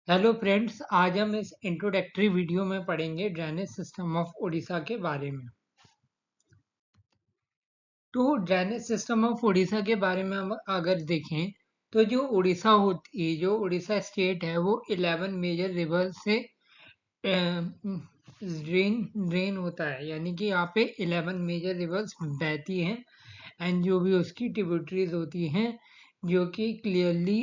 Hello friends, आज हम इस इंट्रोडक्टरी वीडियो में पढ़ेंगे ड्रेनेज सिस्टम ऑफ उड़ीसा के बारे में। तो ड्रेनेज सिस्टम ऑफ उड़ीसा के बारे में हम अगर देखें तो जो उड़ीसा स्टेट है वो 11 मेजर रिवर से ड्रेन होता है, यानी कि यहाँ पे 11 मेजर रिवर्स बहती हैं एंड जो भी उसकी ट्रिब्यूटरीज होती हैं जो कि क्लियरली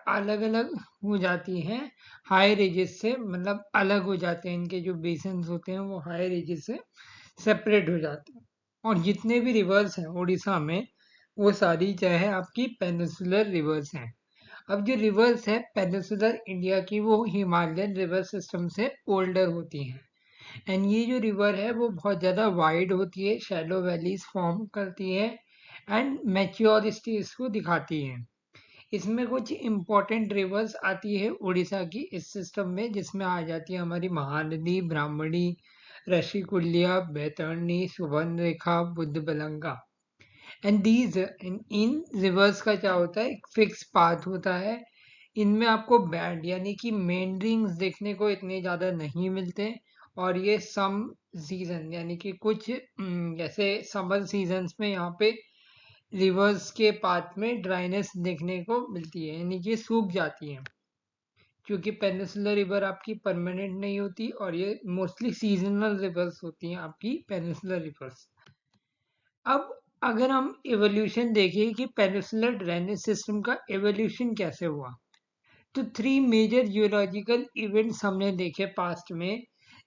अलग अलग हो जाती हैं हाई रेंजेस से, मतलब अलग हो जाते हैं। इनके जो बेसिन्स होते हैं वो हाई रेंजेस से सेपरेट हो जाते हैं। और जितने भी रिवर्स हैं उड़ीसा में वो सारी चाहे आपकी पेनिनसुलर रिवर्स हैं। अब जो रिवर्स है पेनिनसुलर इंडिया की वो हिमालयन रिवर सिस्टम से ओल्डर होती हैं। एंड ये जो रिवर है वो बहुत ज़्यादा वाइड होती है, शैलो वैलीज फॉर्म करती है एंड मैच्योर स्टेज को दिखाती है। इसमें कुछ इम्पोर्टेंट रिवर्स आती है उड़ीसा की इस सिस्टम में, जिसमें आ जाती है हमारी Mahanadi, Brahmani, Rushikulya, Baitarani, Subarnarekha, Budhabalanga. And these in rivers का क्या होता है, एक फिक्स पाथ होता है। इनमें आपको बैंड यानी कि मेंड्रिंग्स देखने को इतने ज़्यादा नहीं मिलते। और ये सम सीजन यानी कि कुछ जैसे समर सीजन्स में यहाँ पे रिवर्स के पाथ में ड्राइनेस देखने को मिलती है, यानी कि सूख जाती हैं, क्योंकि पेनिनसुलर रिवर आपकी परमानेंट नहीं होती और ये मोस्टली सीजनल रिवर्स होती हैं आपकी पेनिनसुलर रिवर्स। अब अगर हम एवोल्यूशन देखें कि पेनिनसुलर ड्रेनेज सिस्टम का एवोल्यूशन कैसे हुआ, तो 3 मेजर जियोलॉजिकल इवेंट्स हमने देखे पास्ट में,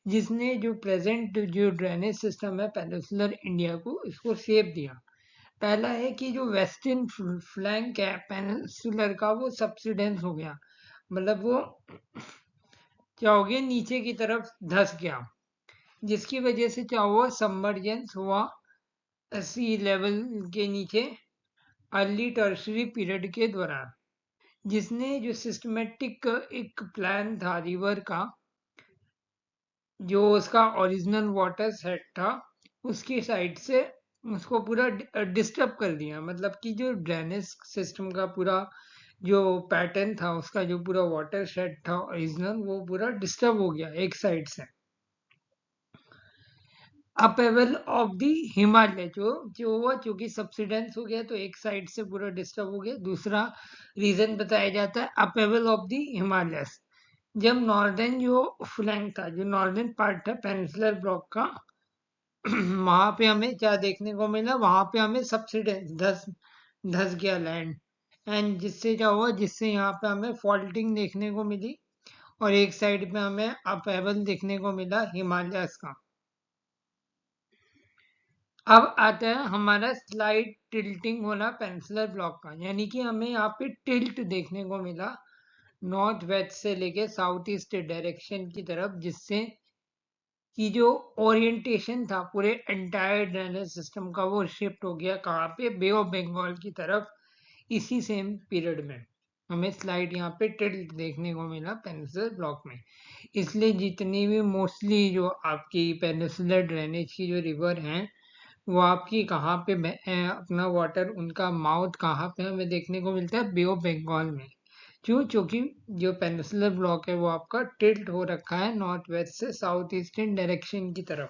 जिसने जो प्रेजेंट जो ड्रेनेज सिस्टम है पेनिनसुलर इंडिया को इसको शेप दिया। पहला है कि जो वेस्टर्न फ्लैंक है पेनिनसुलर का वो सबसिडेंस हो गया, मतलब वो क्या हो गया, नीचे की तरफ धंस गया, जिसकी वजह से क्या हुआ, सबमर्जेंस हुआ सी लेवल के नीचे अर्ली टर्शरी पीरियड के दौरान, जिसने जो सिस्टमेटिक एक प्लान था रिवर का, जो उसका ओरिजिनल वाटर सेट था उसकी साइड से उसको पूरा डिस्टर्ब कर दिया। मतलब कि जो ड्रेनेज सिस्टम का पूरा जो पैटर्न था, उसका जो पूरा वाटर सेट था ओरिजिनल, वो पूरा डिस्टर्ब हो गया एक साइड से। अपेवल ऑफ द हिमालय जो जो हुआ, क्योंकि सब्सिडेंस हो गया तो एक साइड से पूरा डिस्टर्ब हो गया। दूसरा रीजन बताया जाता है अपेवल ऑफ द हिमालयस, जब नॉर्दर्न जो फ्लैंक था, जो नॉर्दर्न पार्ट था पेनिनसुलर ब्लॉक का, वहां पे हमें क्या देखने को मिला, वहां पे हमें सब्सिडेंस धस धस गया लैंड, एंड जिससे क्या हुआ, जिससे यहाँ पे हमें फॉल्टिंग देखने को मिली और एक साइड पे हमें अपेवल देखने को मिला हिमालयस का। अब आता है हमारा स्लाइड टिल्टिंग होना पेनिनसुलर ब्लॉक का, यानी कि हमें यहाँ पे टिल्ट देखने को मिला नॉर्थ वेस्ट से लेके साउथ ईस्ट डायरेक्शन की तरफ, जिससे कि जो ओरिएंटेशन था पूरे एंटायर ड्रेनेज सिस्टम का वो शिफ्ट हो गया कहाँ पे, बे ऑफ बंगाल की तरफ। इसी सेम पीरियड में हमें स्लाइड यहाँ पे टिल्ट देखने को मिला पेनिनसुलर ब्लॉक में। इसलिए जितनी भी मोस्टली जो आपकी पेनिनसुलर ड्रेनेज की जो रिवर हैं वो आपकी कहाँ पे अपना वाटर उनका माउथ कहाँ पे हमें देखने को मिलता है, बे ऑफ बंगाल में। क्यों, क्योंकि जो पेनिनसुलर ब्लॉक है वो आपका टिल्ट हो रखा है नॉर्थ वेस्ट से साउथ ईस्टर्न डायरेक्शन की तरफ,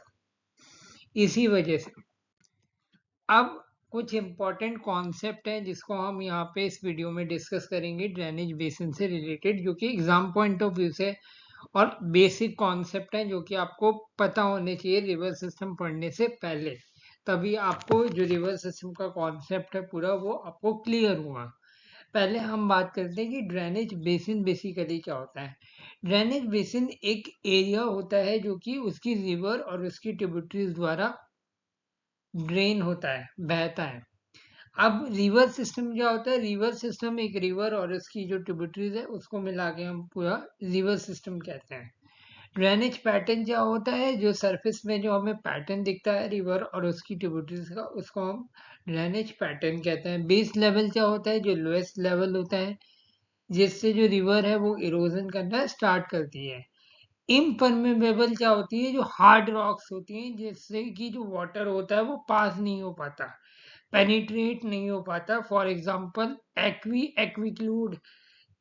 इसी वजह से। अब कुछ इम्पोर्टेंट कॉन्सेप्ट हैं जिसको हम यहाँ पे इस वीडियो में डिस्कस करेंगे ड्रेनेज बेसिन से रिलेटेड, जो कि एग्जाम पॉइंट ऑफ व्यू से और बेसिक कॉन्सेप्ट हैं जो कि आपको पता होने चाहिए रिवर सिस्टम पढ़ने से पहले। तभी आपको जो रिवर सिस्टम का कॉन्सेप्ट है पूरा वो आपको क्लियर हुआ। पहले हम बात करते हैं कि ड्रेनेज बेसिन बेसिकली क्या होता है। ड्रेनेज बेसिन एक एरिया होता है जो कि उसकी रिवर और उसकी ट्रिब्यूटरीज द्वारा ड्रेन होता है, बहता है। अब रिवर सिस्टम क्या होता है, रिवर सिस्टम एक रिवर और उसकी जो ट्रिब्यूटरीज है उसको मिला के हम पूरा रिवर सिस्टम कहते हैं। ड्रेनेज पैटर्न क्या होता है, जो सरफेस में जो हमें पैटर्न दिखता है रिवर और उसकी ट्रिब्यूटरीज का, उसको हम ड्रेनेज पैटर्न कहते हैं। बेस लेवल क्या होता है, जो लोएस्ट लेवल होता है जिससे जो रिवर है वो इरोजन करना स्टार्ट करती है। इम्परमेबल क्या होती है, जो हार्ड रॉक्स होती हैं जिससे कि जो वाटर होता है वो पास नहीं हो पाता, पेनिट्रेट नहीं हो पाता। फॉर एग्जाम्पल एक्वीक्लूड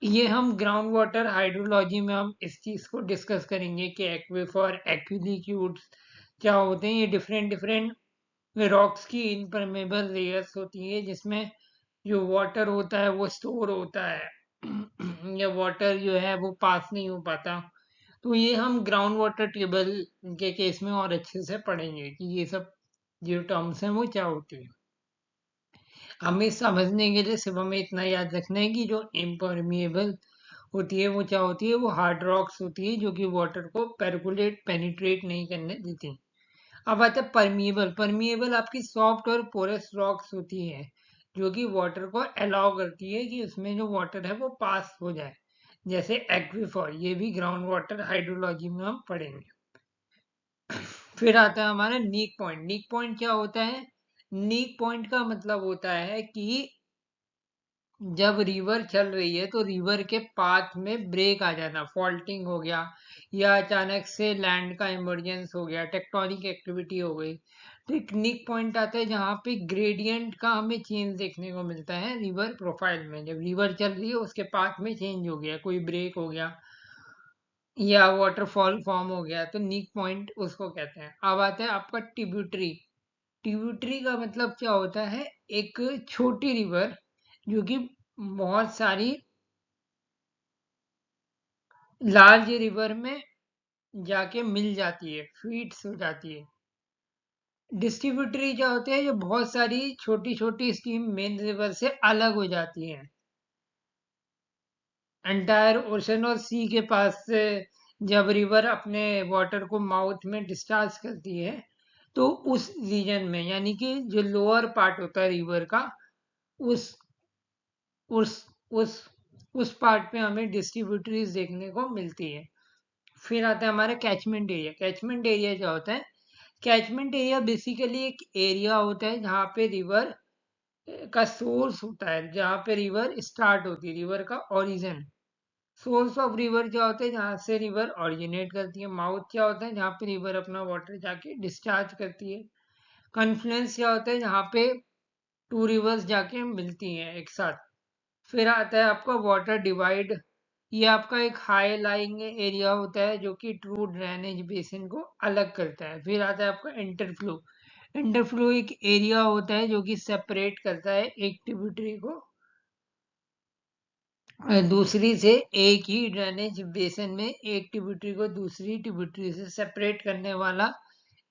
ये हम ग्राउंड वाटर हाइड्रोलॉजी में हम इस चीज को डिस्कस करेंगे कि एक्वीफर, एक्विलिक्यूड्स क्या होते हैं। ये डिफरेंट डिफरेंट रॉक्स की इनपरमेबल लेयर्स होती है जिसमें जो वाटर होता है वो स्टोर होता है या वाटर जो है वो पास नहीं हो पाता। तो ये हम ग्राउंड वाटर टेबल के केस में और अच्छे से पढ़ेंगे कि ये सब जो टर्म्स हैं वो क्या होती है। हमें समझने के लिए सिर्फ हमें इतना याद रखना है कि जो इम्परमिएबल होती है वो क्या होती है, वो हार्ड रॉक्स होती है जो कि वाटर को पेरकुलेट पेनिट्रेट नहीं करने देती। अब आता है परमिएबल। परमिएबल आपकी सॉफ्ट और पोरस रॉक्स होती है जो कि वाटर को अलाउ करती है कि उसमें जो वाटर है वो पास हो जाए, जैसे एक्वीफर। ये भी ग्राउंड वाटर हाइड्रोलॉजी में हम पढ़ेंगे। फिर आता है हमारा नीक पॉइंट। नीक पॉइंट क्या होता है? नीक पॉइंट का मतलब होता है कि जब रिवर चल रही है तो रिवर के पाथ में ब्रेक आ जाना, फॉल्टिंग हो गया, या अचानक से लैंड का इमरजेंस हो गया, टेक्टोनिक एक्टिविटी हो गई, तो एक नीक पॉइंट आता है जहाँ पे ग्रेडियंट का हमें चेंज देखने को मिलता है रिवर प्रोफाइल में। जब रिवर चल रही है उसके पाथ में चेंज हो गया, कोई ब्रेक हो गया या वाटरफॉल फॉर्म हो गया, तो नीक पॉइंट उसको कहते हैं। अब आता है आपका ट्रिब्यूटरी। ट्रिब्यूटरी का मतलब क्या होता है? एक छोटी रिवर जो कि बहुत सारी लार्ज रिवर में जाके मिल जाती है, फीड्स हो जाती है। डिस्ट्रीब्यूटरी क्या होते हैं? जो बहुत सारी छोटी छोटी स्ट्रीम मेन रिवर से अलग हो जाती हैं, एंटायर ओशन और सी के पास से। जब रिवर अपने वाटर को माउथ में डिस्चार्ज करती है तो उस रीजन में, यानी कि जो लोअर पार्ट होता है रिवर का, उस उस उस उस पार्ट पे हमें डिस्ट्रीब्यूटरीज देखने को मिलती है। फिर आता है हमारा कैचमेंट एरिया। कैचमेंट एरिया क्या होता है? कैचमेंट एरिया बेसिकली एक एरिया होता है जहाँ पे रिवर का सोर्स होता है, जहाँ पे रिवर स्टार्ट होती है, रिवर का ओरिजिन। सोर्स ऑफ रिवर क्या होता है? जहाँ से रिवर ओरिजिनेट करती है। माउथ क्या होता है? जहाँ पे रिवर अपना वाटर जाके डिस्चार्ज करती है। कन्फ्लुएंस क्या होता है? जहाँ पे टू रिवर्स जाके मिलती हैं एक साथ। फिर आता है आपका वाटर डिवाइड। ये आपका एक हाई लाइंग एरिया होता है जो कि ट्रू ड्रेनेज बेसिन को अलग करता है। फिर आता है आपका इंटरफ्लो। इंटरफ्लो एक एरिया होता है जो कि सेपरेट करता है एक ट्रिब्यूटरी को दूसरी से। एक ही ड्रेनेज बेसिन में एक ट्रिब्यूटरी को दूसरी ट्रिब्यूटरी से सेपरेट करने वाला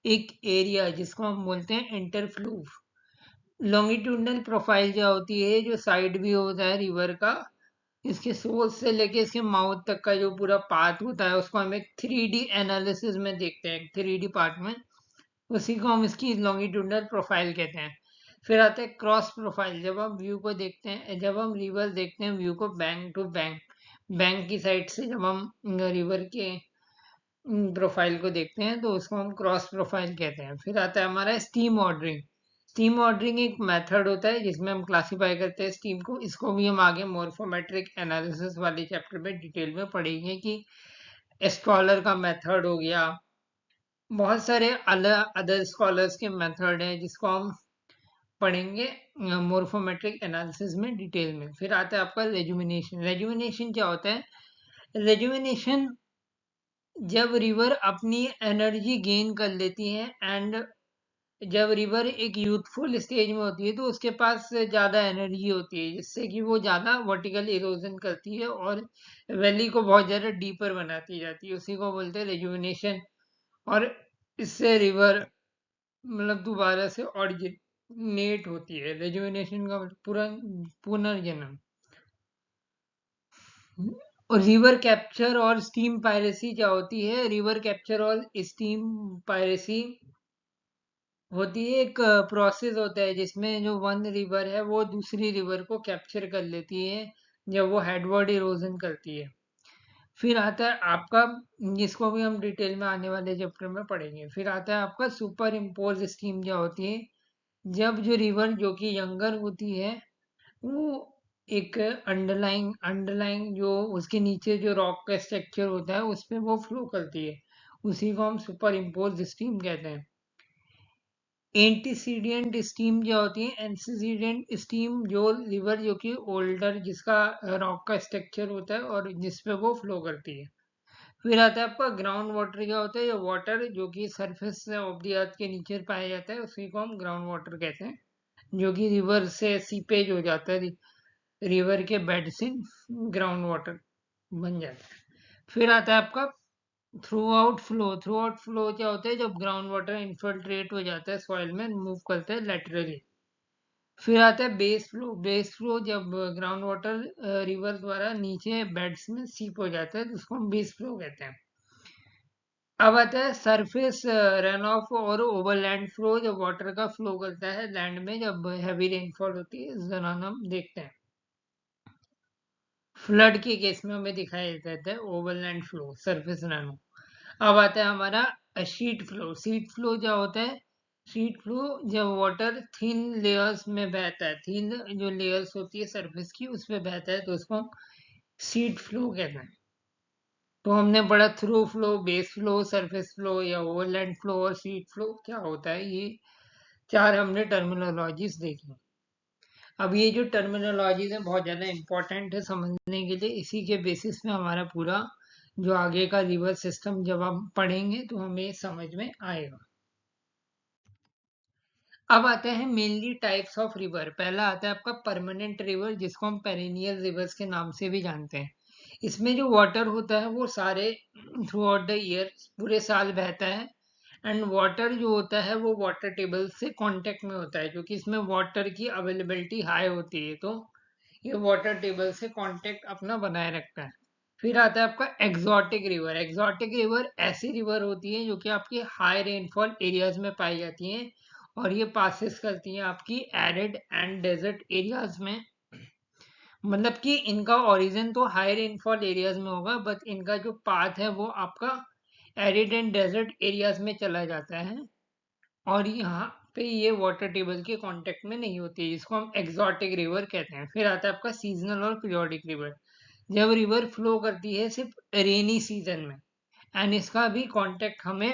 एक एरिया जिसको हम बोलते हैं इंटरफ्लो। लॉन्गिट्यूडनल प्रोफाइल क्या होती है? जो साइड व्यू होता है रिवर का, इसके सोर्स से लेके इसके माउथ तक का जो पूरा पाथ होता है उसको हम एक 3D एनालिसिस में देखते हैं, 3D पार्ट में। उसी को हम इसकी लॉन्गिट्यूडनल प्रोफाइल कहते हैं। फिर आता है क्रॉस प्रोफाइल। जब हम व्यू को देखते हैं, जब हम रिवर देखते हैं व्यू को बैंक टू बैंक, बैंक की साइड से जब हम रिवर के प्रोफाइल को देखते हैं तो उसको हम क्रॉस प्रोफाइल कहते हैं। फिर आता है हमारा स्टीम ऑर्डरिंग। स्टीम ऑर्डरिंग एक मेथड होता है जिसमें हम क्लासिफाई करते हैं स्टीम को। इसको भी हम आगे मॉर्फोमेट्रिक एनालिसिस वाले चैप्टर में डिटेल में पढ़ेंगे कि स्कॉलर का मेथड हो गया, बहुत सारे अलग अदर स्कॉलर्स के मेथड हैं जिसको हम पढ़ेंगे मॉर्फोमेट्रिक एनालिसिस में डिटेल में। फिर आता है आपका रेजुमिनेशन। रेजुमिनेशन क्या होता है? रेजुमिनेशन जब रिवर अपनी एनर्जी गेन कर लेती है, एंड जब रिवर एक यूथफुल स्टेज में होती है तो उसके पास ज़्यादा एनर्जी होती है जिससे कि वो ज़्यादा वर्टिकल इरोजन करती है और वैली को बहुत ज़्यादा डीपर बनाती जाती है, उसी को बोलते हैं रेजुविनेशन। और इससे रिवर मतलब दोबारा से ऑरिजिनेट होती है। रेजुविनेशन का मतलब पूरा पुनर्जन्म। और रिवर कैप्चर और स्टीम पायरेसी क्या होती है? रिवर कैप्चर और स्टीम पायरेसी होती है एक प्रोसेस होता है जिसमें जो वन रिवर है वो दूसरी रिवर को कैप्चर कर लेती है जब वो हेडवर्ड इरोजन करती है। फिर आता है आपका, जिसको भी हम डिटेल में आने वाले चैप्टर में पढ़ेंगे। फिर आता है आपका सुपर इम्पोज स्कीम क्या होती है? जब जो रिवर जो कि यंगर होती है वो एक अंडरलाइंग अंडरलाइंग जो उसके नीचे जो रॉक का स्ट्रक्चर होता है उस पे वो फ्लो करती है, उसी को हम सुपर इम्पोज स्कीम कहते हैं। एंटीसीडेंट स्टीम क्या होती है? एंटीसीडेंट स्टीम जो रिवर जो कि ओल्डर जिसका रॉक का स्ट्रक्चर होता है और जिसपे वो फ्लो करती है। फिर आता है आपका ग्राउंड वाटर क्या होता है? ये वाटर जो कि सरफेस ऑफ द अर्थ के नीचे पाया जाता है उसी को हम ग्राउंड वाटर कहते हैं, जो कि रिवर से सीपेज हो जाता है, रिवर के बेड से ग्राउंड वाटर बन जाता है। फिर आता है आपका थ्रू आउट फ्लो क्या होता है? जब ग्राउंड वाटर इन्फिल्ट्रेट हो जाता है सॉइल में, मूव करता है लेटरली। फिर आता है बेस फ्लो जब ग्राउंड वाटर रिवर द्वारा नीचे बेड्स में सीप हो जाता है तो उसको हम बेस फ्लो कहते हैं। अब आता है सरफेस रन ऑफ और ओवरलैंड फ्लो, जब वाटर का फ्लो करता है लैंड में जब हैवी रेनफॉल होती है, इस दौरान हम देखते हैं। फ्लड के केस में हमें दिखाई देता है overland flow, surface run of. अब आता है हमारा शीट फ्लो। शीट फ्लो क्या होता है? शीट फ्लो जब वाटर थिन लेयर्स में बहता है, थिन जो लेयर्स होती है सरफेस की उस पे बहता है तो उसको हम शीट फ्लो कहते हैं। तो हमने पढ़ा through flow, base flow, surface flow या ओवरलैंड फ्लो और शीट फ्लो क्या होता है, ये चार हमने टर्मिनोलॉजीज देखी। अब ये जो टर्मिनोलॉजीज है बहुत ज़्यादा इंपॉर्टेंट है समझने के लिए, इसी के बेसिस में हमारा पूरा जो आगे का रिवर सिस्टम जब हम पढ़ेंगे तो हमें समझ में आएगा। अब आते हैं मेनली टाइप्स ऑफ रिवर। पहला आता है आपका परमानेंट रिवर जिसको हम पेरिनियल रिवर्स के नाम से भी जानते हैं। इसमें जो वाटर होता है वो सारे थ्रू आउट द ईयर पूरे साल बहता है, एंड वाटर जो होता है वो वाटर टेबल से कांटेक्ट में होता है क्योंकि इसमें वाटर की अवेलेबिलिटी हाई होती है, तो ये वाटर टेबल से कांटेक्ट अपना बनाए रखता है। फिर आता है आपका एग्जॉटिक रिवर। एग्जॉटिक रिवर ऐसी रिवर होती है जो कि आपकी हाई रेनफॉल एरियाज में पाई जाती हैं और ये पासिस करती हैं आपकी एरिड एंड डेजर्ट एरियाज में। मतलब कि इनका ओरिजिन तो हाई रेनफॉल एरियाज में होगा, बट इनका जो पाथ है वो आपका एरिड एंड डेजर्ट एरियाज में चला जाता है और यहाँ पे ये वाटर टेबल के कांटेक्ट में नहीं होती है, जिसको हम एग्जॉटिक रिवर कहते हैं। फिर आता है आपका सीजनल और पीरियोडिक रिवर। जब रिवर फ्लो करती है सिर्फ रेनी सीजन में, एंड इसका भी कांटेक्ट हमें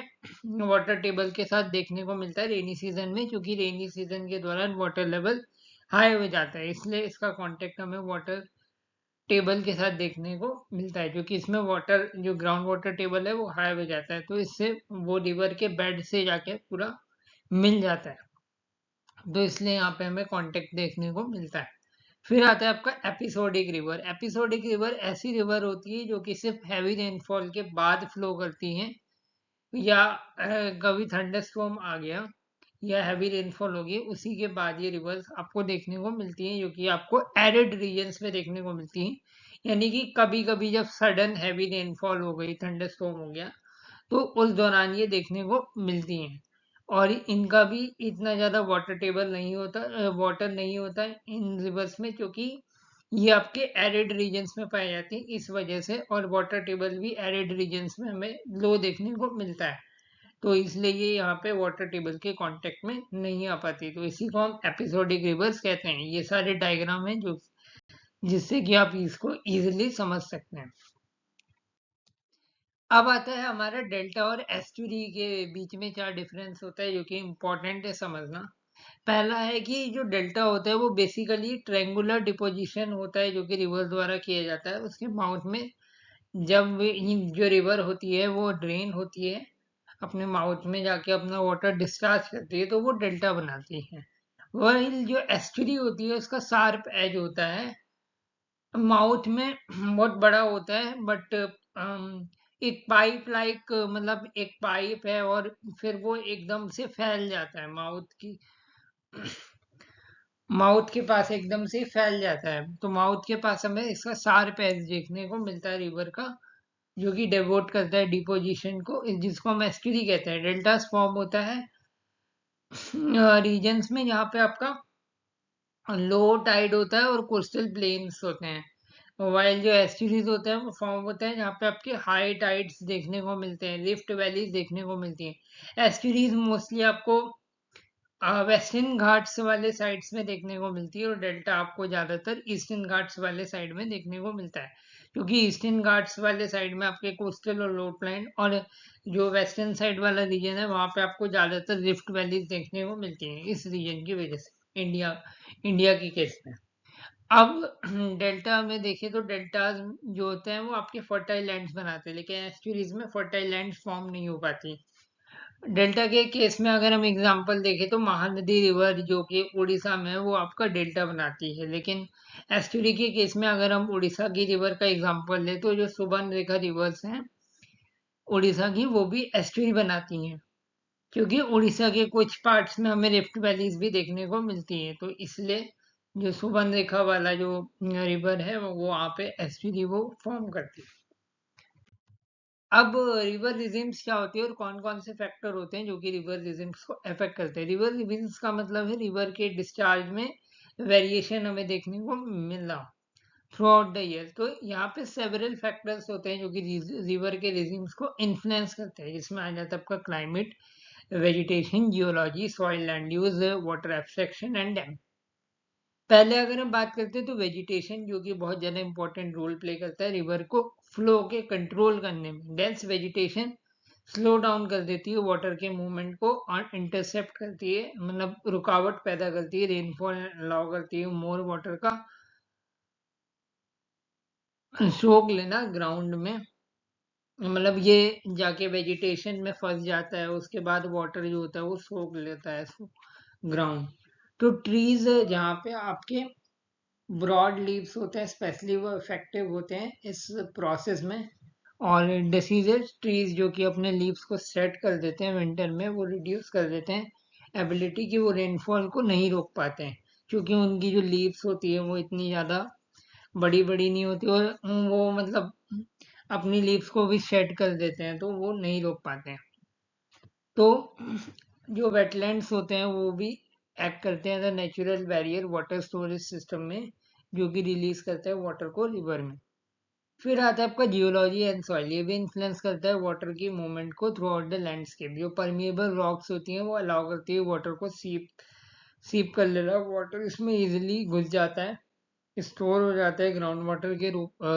वाटर टेबल के साथ देखने को मिलता है रेनी सीजन में, क्योंकि रेनी सीजन के दौरान वाटर लेवल हाई हो जाता है, इसलिए इसका कांटेक्ट हमें वाटर टेबल के साथ देखने को मिलता है, क्योंकि इसमें वाटर जो ग्राउंड वाटर टेबल है वो हाई हो जाता है, तो इससे वो रिवर के बेड से जाके पूरा मिल जाता है, तो इसलिए यहाँ पे हमें कांटेक्ट देखने को मिलता है। फिर आता है आपका एपिसोडिक रिवर। एपिसोडिक रिवर ऐसी रिवर होती है जो कि सिर्फ हैवी रेनफॉल के बाद फ्लो करती हैं, या कभी थंडरस्टॉर्म आ गया या हैवी रेनफॉल होगी उसी के बाद ये रिवर्स आपको देखने को मिलती हैं, जो कि आपको एरिड रीजन्स में देखने को मिलती हैं। यानी कि कभी कभी जब सडन हैवी रेनफॉल हो गई, थंडरस्टॉर्म हो गया, तो उस दौरान ये देखने को मिलती हैं। और इनका भी इतना ज़्यादा वाटर टेबल नहीं होता, वाटर नहीं होता है इन रिवर्स में, क्योंकि ये आपके एरिड रीजन्स में पाई जाती है इस वजह से, और वाटर टेबल भी एरिड रीजन्स में हमें लो देखने को मिलता है, तो इसलिए ये यहाँ पे वाटर टेबल के कांटेक्ट में नहीं आ पाती, तो इसी को हम एपिसोडिक रिवर्स कहते हैं। ये सारे डायग्राम हैं जो जिससे कि आप इसको इजीली समझ सकते हैं। अब आता है हमारा डेल्टा और एस्टुरी के बीच में क्या डिफरेंस होता है, जो कि इम्पोर्टेंट है समझना। पहला है कि जो डेल्टा होता है वो बेसिकली ट्रायंगुलर डिपोजिशन होता है जो कि रिवर द्वारा किया जाता है। उसके माउथ में जब जो रिवर होती है वो ड्रेन होती है, अपने माउथ में जाके अपना वाटर डिस्चार्ज करती है, तो वो डेल्टा बनाती है। वही जो एस्टुरी होती है उसका शार्प एज होता है, माउथ में बहुत बड़ा होता है, बट एक पाइप लाइक, मतलब एक पाइप है और फिर वो एकदम से फैल जाता है माउथ के पास एकदम से फैल जाता है, तो माउथ के पास हमें इसका शार्प एज देखने को मिलता है रिवर का, जो कि डेवोट करता है डिपोजिशन को, जिसको हम एस्टुरी कहते हैं। डेल्टास फॉर्म होता है रीजन्स में जहाँ पे आपका लो टाइड होता है और कोस्टल प्लेन्स होते हैं, वाइल जो एस्टुरीज होते हैं वो फॉर्म होते हैं जहाँ पे आपके हाई टाइड्स देखने को मिलते हैं, रिफ्ट वैलीज देखने को मिलती हैं। एस्टुरीज मोस्टली आपको वेस्टर्न घाट्स वाले साइड्स में देखने को मिलती है और डेल्टा आपको ज्यादातर ईस्टर्न घाट्स वाले साइड में देखने को मिलता है। क्योंकि ईस्टर्न घाट्स वाले साइड में आपके कोस्टल और लो प्लेन, और जो वेस्टर्न साइड वाला रीजन है वहाँ पे आपको ज़्यादातर रिफ्ट वैलीज देखने को मिलती हैं इस रीजन की वजह से, इंडिया इंडिया की केस में। अब डेल्टा में देखें तो डेल्टाज जो होते हैं वो आपके फर्टाइल लैंड्स बनाते हैं, लेकिन एस्चुरीज में फर्टाइल लैंड्स फॉर्म नहीं हो पाती। डेल्टा के केस में अगर हम एग्जांपल देखें तो महानदी रिवर जो कि उड़ीसा में है वो आपका डेल्टा बनाती है, लेकिन एस्टुरी के केस में अगर हम उड़ीसा की रिवर का एग्जांपल लें तो जो सुबर्णरेखा रिवर्स हैं उड़ीसा की वो भी एस्टुरी बनाती हैं, क्योंकि उड़ीसा के कुछ पार्ट्स में हमें रिफ्ट वैलीज भी देखने को मिलती हैं, तो इसलिए जो सुबर्णरेखा वाला जो रिवर है वो वहाँ पे एस्टुरी वो फॉर्म करती है। अब रिवर रिजिम्स क्या होती है और कौन कौन से फैक्टर होते हैं जो कि रिवर रिजिम्स को अफेक्ट करते हैं। रिवर रिजिम्स का मतलब है रिवर के डिस्चार्ज में वेरिएशन हमें देखने को मिलना थ्रू आउट द ईयर। तो यहाँ पे सेवरल फैक्टर्स होते हैं जो कि रिवर के रिजिम्स को इन्फ्लुएंस करते हैं, जिसमें आ जाता है आपका climate, vegetation, geology, soil land use, water abstraction and dam. पहले अगर हम बात करते हैं तो वेजिटेशन जो कि बहुत ज़्यादा इंपॉर्टेंट रोल प्ले करता है रिवर को फ्लो के कंट्रोल करने में। डेंस वेजिटेशन स्लो डाउन कर देती है वाटर के मूवमेंट को और इंटरसेप्ट करती है, मतलब रुकावट पैदा करती है, रेनफॉल अलाउ करती है, मोर वाटर का सोख लेना ग्राउंड में, मतलब ये जाके वेजिटेशन में फंस जाता है, उसके बाद वाटर जो होता है वो सोख लेता है ग्राउंड। तो ट्रीज जहाँ पे आपके ब्रॉड लीव्स होते हैं स्पेशली वो इफेक्टिव होते हैं इस प्रोसेस में, और डिसीजेज ट्रीज जो कि अपने लीव्स को सेट कर देते हैं विंटर में, वो रिड्यूस कर देते हैं एबिलिटी कि वो रेनफॉल को नहीं रोक पाते हैं, क्योंकि उनकी जो लीव्स होती है वो इतनी ज़्यादा बड़ी बड़ी नहीं होती, और वो मतलब अपनी लीव्स को भी शेड कर देते हैं तो वो नहीं रोक पाते हैं। तो जो वेटलैंड्स होते हैं वो भी एक्ट करते हैं as a natural barrier water storage system में, जो कि रिलीज करता है वाटर को रिवर में। फिर आता है आपका जियोलॉजी एंड सॉइल, ये भी इन्फ्लुएंस करता है वाटर की मूवमेंट को थ्रू आउट द लैंडस्केप। जो परमिएबल रॉक्स होती हैं वो अलाउ करती है वाटर को सीप सीप कर लेना, वाटर इसमें इजिली घुस जाता है, स्टोर हो जाता है ग्राउंड वाटर के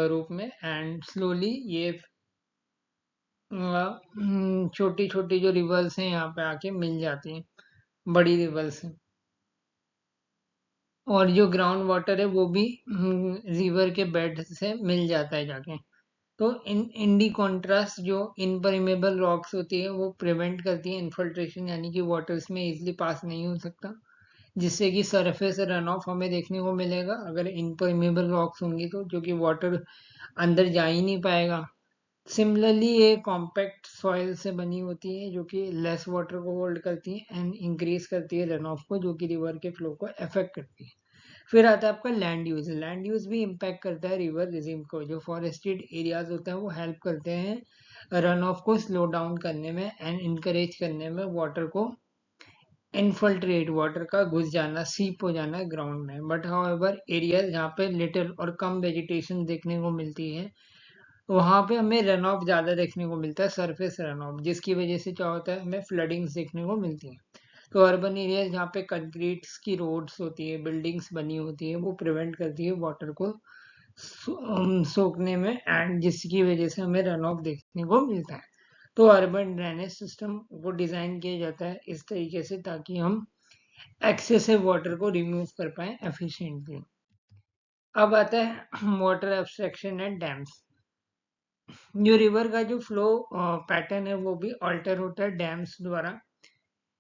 रूप में, एंड स्लोली ये छोटी छोटी जो रिवर्स हैं यहाँ पे आके मिल जाती हैं, बड़ी रिवर्स हैं, और जो ग्राउंड वाटर है वो भी रिवर के बेड से मिल जाता है जाके। तो इन दी कॉन्ट्रास्ट जो इनपरमेबल रॉक्स होती है वो प्रिवेंट करती है इन्फिल्ट्रेशन, यानी कि वाटर इसमें इजिली पास नहीं हो सकता, जिससे कि सरफेस रन ऑफ हमें देखने को मिलेगा अगर इनपरमेबल रॉक्स होंगी तो, जो कि वाटर अंदर जा ही नहीं पाएगा। सिमिलरली ये कॉम्पैक्ट सॉइल से बनी होती है जो कि लेस वाटर को होल्ड करती है एंड इंक्रीज करती है रन ऑफ को, जो कि रिवर के फ्लो को अफेक्ट करती है। फिर आता है आपका लैंड यूज भी इम्पैक्ट करता है रिवर रिजिम को। जो फॉरेस्टेड एरियाज होते हैं वो हेल्प करते हैं रन ऑफ को स्लो डाउन करने में एंड इनकरेज करने में वाटर को इनफिल्ट्रेट, वाटर का घुस जाना, सीप हो जाना ग्राउंड में। बट हाउएवर एरिया जहाँ पे लिटिल और कम वेजिटेशन देखने को मिलती है वहाँ पे हमें रन ऑफ ज़्यादा देखने को मिलता है, सरफेस रन ऑफ, जिसकी वजह से क्या होता है हमें फ्लडिंग्स देखने को मिलती हैं। तो अर्बन एरिया जहाँ पे कंक्रीट्स की रोड्स होती है, बिल्डिंग्स बनी होती है, वो प्रिवेंट करती है वाटर को सोखने में, एंड जिसकी वजह से हमें रन ऑफ देखने को मिलता है। तो अर्बन ड्रेनेज सिस्टम को डिज़ाइन किया जाता है इस तरीके से ताकि हम एक्सेसिव वाटर को रिमूव कर पाए एफिशिएंटली। अब आता है वाटर एब्स्ट्रैक्शन एंड डैम्स। जो रिवर का जो फ्लो पैटर्न है वो भी ऑल्टर होता है डैम्स द्वारा।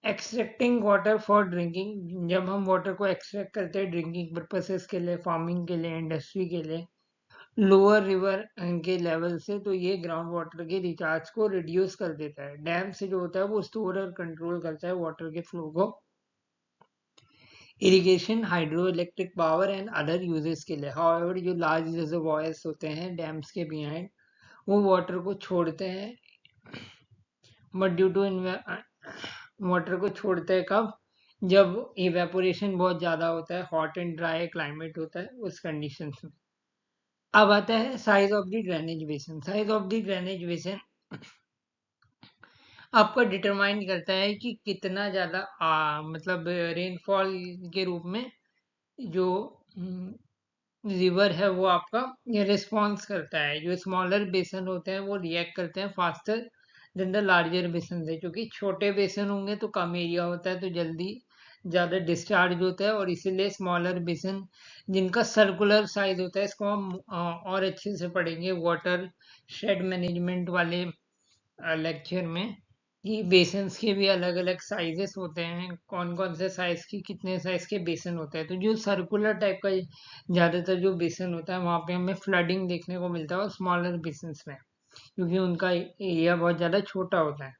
एक्सट्रैक्टिंग वाटर फॉर ड्रिंकिंग, जब हम वाटर को एक्सट्रैक्ट करते हैं ड्रिंकिंग पर्पसेस के लिए, फार्मिंग के लिए, इंडस्ट्री के लिए, लोअर रिवर के लेवल से, तो ये ग्राउंड वाटर के रिचार्ज को रिड्यूस कर देता है। डैम से जो होता है वो स्टोर और कंट्रोल करता है वाटर के फ्लो को irrigation, hydro electric power and other uses के लिए। हाउएवर जो लार्ज रिजर्वॉयर्स होते हैं डैम्स के बिहाइंड वो वाटर को छोड़ते हैं, बट ड्यू टू वाटर को छोड़ते हैं कब, जब इवेपोरेशन बहुत ज़्यादा होता है, हॉट एंड ड्राई क्लाइमेट होता है उस कंडीशंस में। अब आता है size of the drainage basin. Size of the drainage basin आपको डिटरमाइन करता है कि कितना ज़्यादा मतलब रेनफॉल के रूप में जो रिवर है वो आपका ये रिस्पॉन्स करता है। जो स्मॉलर बेसन होते हैं वो रिएक्ट करते हैं फास्टर देन द लार्जर बेसन है, क्योंकि छोटे बेसन होंगे तो कम एरिया होता है तो जल्दी ज़्यादा डिस्चार्ज होता है, और इसीलिए स्मॉलर बेसन जिनका सर्कुलर साइज होता है, इसको हम और अच्छे से पढ़ेंगे वाटर शेड मैनेजमेंट वाले लेक्चर में, कि बेसन्स के भी अलग अलग साइजेस होते हैं, कौन कौन से साइज की कितने साइज के बेसन होते हैं। तो जो सर्कुलर टाइप का ज्यादातर जो बेसन होता है वहां पे हमें फ्लडिंग देखने को मिलता है, और स्मॉलर बेसन्स में क्योंकि उनका एरिया बहुत ज्यादा छोटा होता है।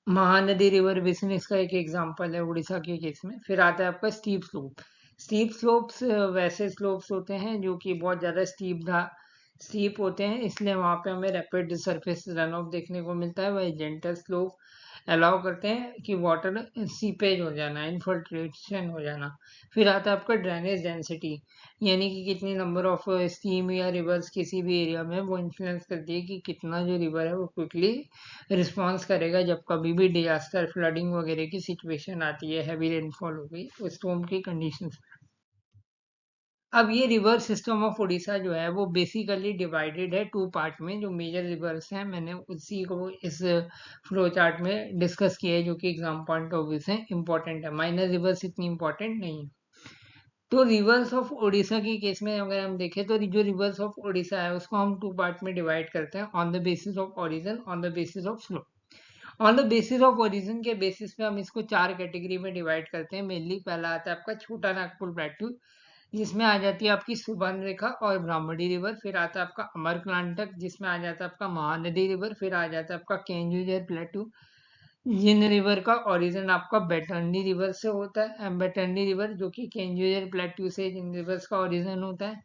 महानदी रिवर बेसिन इसका एक एग्जांपल है उड़ीसा के केस में। फिर आता है आपका स्टीप स्लोप। स्टीप स्लोप्स वैसे स्लोप्स होते हैं जो कि बहुत ज्यादा स्टीप होते हैं, इसलिए वहां पे हमें रैपिड सरफेस रन ऑफ देखने को मिलता है। वही जेंटल स्लोप अलाउ करते हैं कि वाटर सीपेज हो जाना, इन्फिल्ट्रेशन हो जाना। फिर आता है आपका ड्रेनेज डेंसिटी, यानी कि कितनी नंबर ऑफ स्ट्रीम या रिवर्स किसी भी एरिया में, वो इन्फ्लुएंस करती है कि कितना जो रिवर है वो क्विकली रिस्पॉन्स करेगा जब कभी भी डिजास्टर फ्लडिंग वगैरह की सिचुएशन आती है, हैवी रेनफॉल हो गई उस स्टॉर्म की कंडीशंस। अब ये रिवर सिस्टम ऑफ उड़ीसा जो है वो बेसिकली डिवाइडेड है टू पार्ट में। जो मेजर रिवर्स हैं मैंने उसी को इस फ्लो चार्ट में डिस्कस किया है, जो कि एग्जाम पॉइंट ऑफ व्यू से इंपॉर्टेंट है। माइनर रिवर्स इतनी इंपॉर्टेंट नहीं है। तो रिवर्स ऑफ उड़ीसा की केस में अगर हम देखें तो जो रिवर्स ऑफ उड़ीसा है उसको हम टू पार्ट में डिवाइड करते हैं, on the basis of origin, on the basis of flow. On the basis of origin के बेसिस पे हम इसको चार कैटेगरी में डिवाइड करते हैं मेनली। पहला आता है आपका छोटा नागपुर प्लेटू, जिसमें आ जाती है आपकी सुबर्ण रेखा और ब्राह्मणी रिवर। फिर आता है आपका अमरकंटक, जिसमें आ जाता है आपका महानदी रिवर। फिर आ जाता है आपका केंजूजर प्लेटू, जिन रिवर का ओरिजिन आपका बैटर्नी रिवर से होता है। बैटर्नी रिवर जो कि केंजूजर प्लेटू से जिन रिवर्स का ओरिजिन होता है।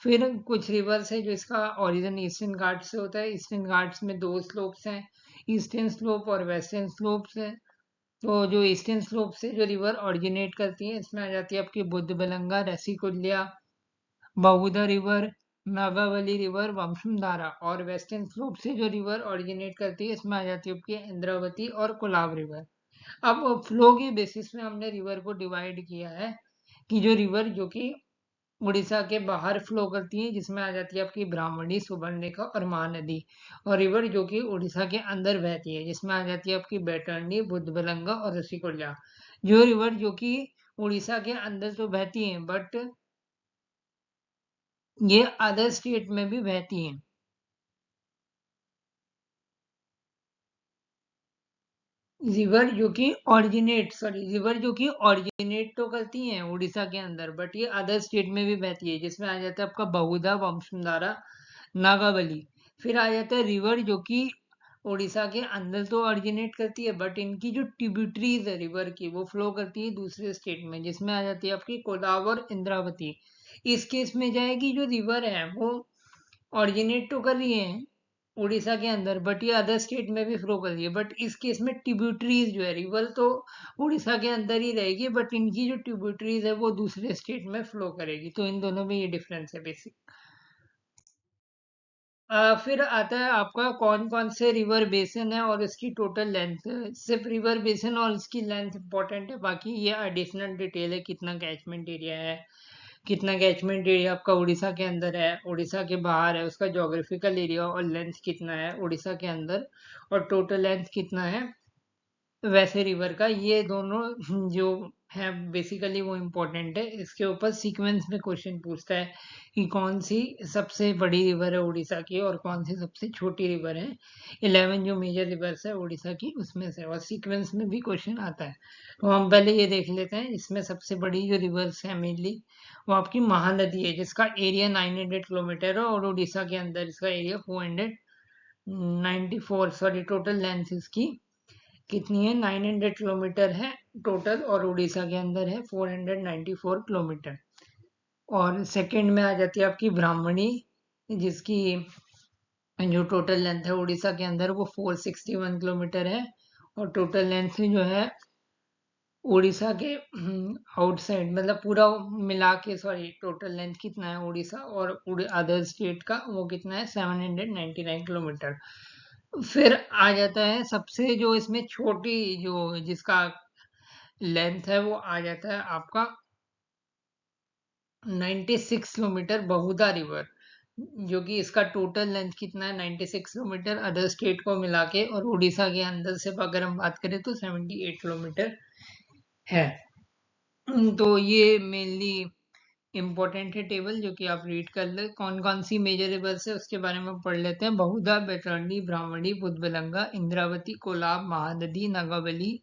फिर कुछ रिवर्स है जो इसका ओरिजिन ईस्टर्न घाट से होता है। ईस्टर्न घाट्स में दो स्लोप्स हैं, ईस्टर्न स्लोप और वेस्टर्न स्लोप्स है। तो जो ईस्टर्न स्लोप से जो रिवर ओरिजिनेट करती है इसमें आ जाती है आपकी बुद्धबलंगा, रसिकुल्या, बहुधा रिवर, नागावली रिवर, वंशधारा। और वेस्टर्न स्लोप से जो रिवर ओरिजिनेट करती है इसमें आ जाती है आपकी इंद्रावती और कोलाब रिवर। अब फ्लो के बेसिस में हमने रिवर को डिवाइड किया है, कि जो रिवर जो कि उड़ीसा के बाहर फ्लो करती है, जिसमें आ जाती है आपकी ब्राह्मणी, सुबर्णरेखा और महानदी। और रिवर जो कि उड़ीसा के अंदर बहती है, जिसमें आ जाती है आपकी बैतरणी, बुद्धबलंगा और रसिकुल्या। जो रिवर जो कि उड़ीसा के अंदर तो बहती हैं, बट ये अदर स्टेट में भी बहती हैं। रिवर जो कि ओरिजिनेट तो करती हैं उड़ीसा के अंदर, बट ये अदर स्टेट में भी बहती है, जिसमें आ जाता है आपका बहुधा, वंशधारा, नागावली। फिर आ जाता है रिवर जो कि उड़ीसा के अंदर तो ओरिजिनेट करती है, बट इनकी जो ट्रिब्यूटरीज है रिवर की वो फ्लो करती है दूसरे स्टेट में, जिसमें आ जाती है आपकी कोलाब और इंद्रावती। इस केस में जाएगी जो रिवर है वो ओरिजिनेट तो कर रही है उड़ीसा के अंदर, बट ये अदर स्टेट में भी फ्लो कर रही है। बट इस केस में ट्रिब्यूटरीज जो है, रिवर तो उड़ीसा के अंदर ही रहेगी, बट इनकी जो ट्रिब्यूटरीज है वो दूसरे स्टेट में फ्लो करेगी। तो इन दोनों में ये डिफरेंस है बेसिक। फिर आता है आपका कौन कौन से रिवर बेसिन है और इसकी टोटल लेंथ। सिर्फ रिवर बेसिन और इसकी लेंथ इंपॉर्टेंट है, बाकी ये एडिशनल डिटेल है। कितना कैचमेंट एरिया है, कितना कैचमेंट एरिया आपका उड़ीसा के अंदर है, उड़ीसा के बाहर है, उसका ज्योग्राफिकल एरिया और लेंथ कितना है उड़ीसा के अंदर, और टोटल लेंथ कितना है वैसे रिवर का। ये दोनों जो है बेसिकली वो इम्पोर्टेंट है। इसके ऊपर सीक्वेंस में क्वेश्चन पूछता है कि कौन सी सबसे बड़ी रिवर है उड़ीसा की और कौन सी सबसे छोटी रिवर है। 11 जो मेजर रिवर्स है उड़ीसा की उसमें से, और सीक्वेंस में भी क्वेश्चन आता है। तो हम पहले ये देख लेते हैं। इसमें सबसे बड़ी जो रिवर्स है मेनली वो आपकी महानदी है, जिसका एरिया 900 किलोमीटर है, और उड़ीसा के अंदर इसका एरिया 494, सॉरी टोटल लेंथ इसकी कितनी है 900 किलोमीटर है टोटल, और उड़ीसा के अंदर है 494 किलोमीटर। और सेकंड में आ जाती है आपकी ब्राह्मणी, जिसकी जो टोटल लेंथ है उड़ीसा के अंदर वो 461 किलोमीटर है। और टोटल लेंथ जो है उड़ीसा के आउटसाइड मतलब पूरा मिला के, सॉरी टोटल लेंथ कितना है उड़ीसा और अदर स्टेट का वो कितना है 799 किलोमीटर। फिर आ जाता है सबसे जो इसमें छोटी जो जिसका लेंथ है वो आ जाता है आपका 96 किलोमीटर बहुधा रिवर, जो कि इसका टोटल लेंथ कितना है 96 किलोमीटर अदर स्टेट को मिला के, और उड़ीसा के अंदर से अगर हम बात करें तो 78 किलोमीटर है। तो ये मेनली इम्पोर्टेंट है टेबल, जो कि आप रीड कर ले। कौन कौन सी मेजर रिवर्स है उसके बारे में पढ़ लेते हैं। बहुधा, बैतरणी, ब्राह्मणी, बुधबलंगा, इंद्रावती, कोलाब, महानदी, नागावली,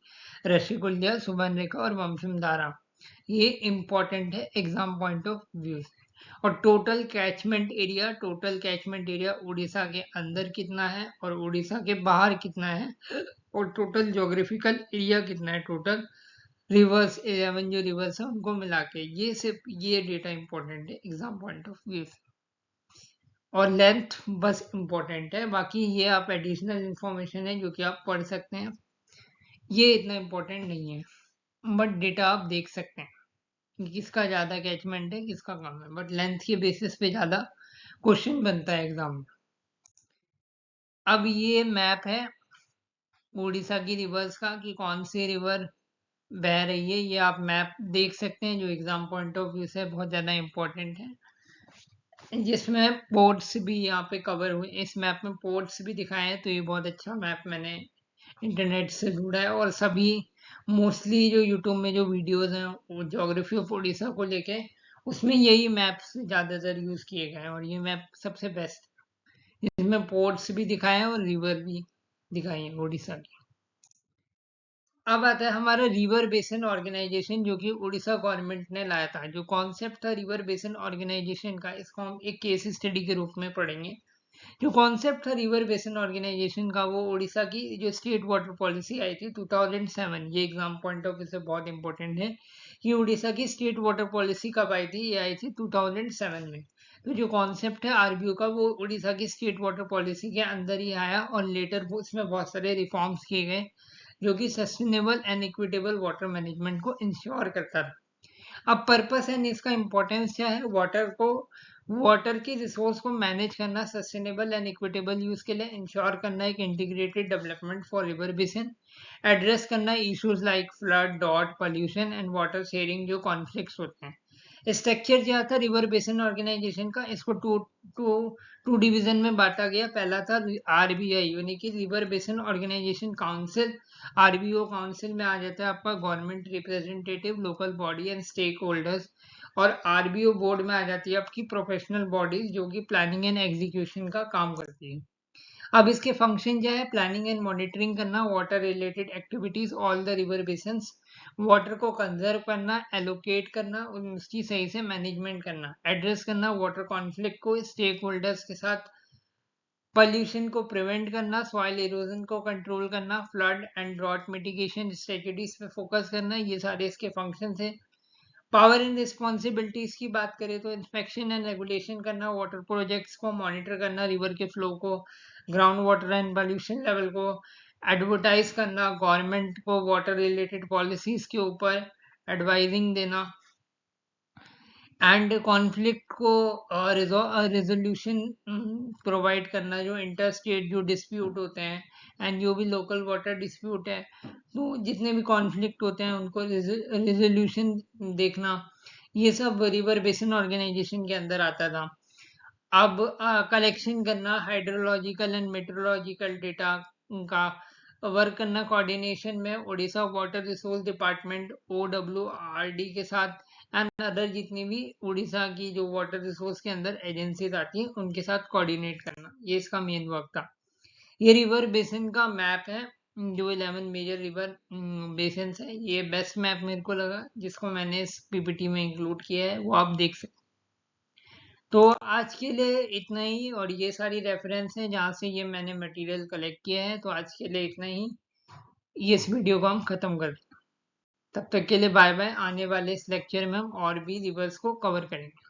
ऋषिकुल्या, सुबर्णरेखा और वंशधारा। ये इम्पोर्टेंट है एग्जाम पॉइंट ऑफ व्यू। और टोटल कैचमेंट एरिया उड़ीसा के अंदर कितना है और उड़ीसा के बाहर कितना है, और टोटल ज्योग्राफिकल एरिया कितना है, टोटल रिवर्स 11 जो रिवर्स है उनको मिला के, ये सिर्फ ये डेटा इंपॉर्टेंट है एग्जाम पॉइंट ऑफ व्यू से। और लेंथ बस इंपॉर्टेंट है, बाकी ये आप एडिशनल इंफॉर्मेशन है जो कि आप पढ़ सकते हैं, ये इतना इंपॉर्टेंट नहीं है, बट डेटा आप देख सकते हैं कि किसका ज़्यादा कैचमेंट है किसका कम है, बट लेंथ के बेसिस पे ज़्यादा क्वेश्चन बनता है एग्जाम में। अब ये मैप है उड़ीसा की रिवर्स का कि कौन सी रिवर बह रही है, ये आप मैप देख सकते हैं, जो एग्जाम पॉइंट ऑफ व्यू से बहुत ज़्यादा इम्पोर्टेंट है, जिसमें पोर्ट्स भी यहाँ पे कवर हुए। इस मैप में पोर्ट्स भी दिखाए हैं, तो ये बहुत अच्छा मैप मैंने इंटरनेट से ढूंढा है, और सभी मोस्टली जो यूट्यूब में जो वीडियोस हैं वो ज्योग्राफी ऑफ उड़ीसा को लेके, उसमें यही मैप्स ज़्यादातर यूज़ किए गए हैं, और ये मैप सबसे बेस्ट, इसमें पोर्ट्स भी दिखाए हैं और रिवर भी दिखाई है उड़ीसा की। अब आता है हमारा रिवर बेसिन ऑर्गेनाइजेशन, जो कि उड़ीसा गवर्नमेंट ने लाया था। जो कॉन्सेप्ट था रिवर बेसिन ऑर्गेनाइजेशन का, इसको हम एक केस स्टडी के रूप में पढ़ेंगे। जो कॉन्सेप्ट था रिवर बेसिन ऑर्गेनाइजेशन का, वो उड़ीसा की जो स्टेट वाटर पॉलिसी आई थी 2007, ये एग्जाम पॉइंट ऑफ व्यू से बहुत इंपॉर्टेंट है कि उड़ीसा की स्टेट वाटर पॉलिसी कब आई थी, ये आई थी 2007 में। तो जो कॉन्सेप्ट है आरबीओ का, वो उड़ीसा की स्टेट वाटर पॉलिसी के अंदर ही आया, और लेटर उसमें बहुत सारे रिफॉर्म्स किए गए, जो कि sustainable and equitable water management को इंश्योर करता था। अब पर्पस एंड इसका इंपॉर्टेंस क्या है, वाटर की रिसोर्स को मैनेज करना, सस्टेनेबल एंड इक्विटेबल यूज के लिए इंश्योर करना, एक integrated development for river basin, address करना इश्यूज लाइक फ्लड, डॉट, पोल्यूशन एंड वाटर शेयरिंग जो कॉन्फ्लिक्ट्स होते हैं। स्ट्रक्चर क्या था रिवर बेसिन ऑर्गेनाइजेशन का, इसको टू डिवीजन में बांटा गया। पहला था आरबीआई, यानी कि river basin organisation council. RBO council में आ जाता है आपका government representative, local body and stakeholders. और आरबीओ बोर्ड में आ जाती है आपकी प्रोफेशनल बॉडीज, जो कि प्लानिंग एंड एग्जीक्यूशन का काम करती है। अब इसके फंक्शन क्या है, प्लानिंग एंड मॉनिटरिंग करना water related activities all the river basins, water को कंजर्व करना, एलोकेट करना, उसकी सही से मैनेजमेंट करना, एड्रेस करना वाटर कॉन्फ्लिक्ट को स्टेक होल्डर्स के साथ, पॉल्यूशन को प्रिवेंट करना, सॉइल इरोजन को कंट्रोल करना, flood and drought mitigation strategies पे फोकस करना, ये सारे इसके फंक्शन है। पावर एंड रिस्पॉन्सिबिलिटीज की बात करें तो इंस्पेक्शन एंड रेगुलेशन करना, वाटर प्रोजेक्ट्स को मॉनिटर करना, रिवर के फ्लो को, ground water and pollution level को एडवर्टाइज करना, गवर्नमेंट को वाटर रिलेटेड पॉलिसीज के ऊपर एडवाइजिंग देना, एंड कॉन्फ्लिक्ट को रेजोल्यूशन प्रोवाइड करना, जो इंटर स्टेट जो डिस्प्यूट होते हैं, एंड जो भी लोकल वाटर डिस्प्यूट है, तो जितने भी कॉन्फ्लिक्ट होते हैं उनको रेजोल्यूशन देखना, ये सब रिवर बेसिन ऑर्गेनाइजेशन के अंदर आता था। अब कलेक्शन करना हाइड्रोलॉजिकल एंड मेट्रोलॉजिकल डेटा का, वर्क करना कोऑर्डिनेशन में Orissa water resource department OWRD के साथ, एंड अदर जितनी भी उड़ीसा की जो वाटर रिसोर्स के अंदर एजेंसीज आती हैं उनके साथ कोऑर्डिनेट करना, ये इसका मेन वर्क था। ये रिवर बेसिन का मैप है, जो 11 मेजर रिवर बेसिन है, ये बेस्ट मैप मेरे को लगा जिसको मैंने इस पीपीटी में इंक्लूड किया है, वो आप देख सकते। तो आज के लिए इतना ही, और ये सारी रेफरेंस है जहाँ से ये मैंने मटेरियल कलेक्ट किया है, तो आज के लिए इतना ही, ये इस वीडियो को हम खत्म कर, तब तक के लिए बाय बाय। आने वाले इस लेक्चर में हम और भी रिवर्स को कवर करेंगे।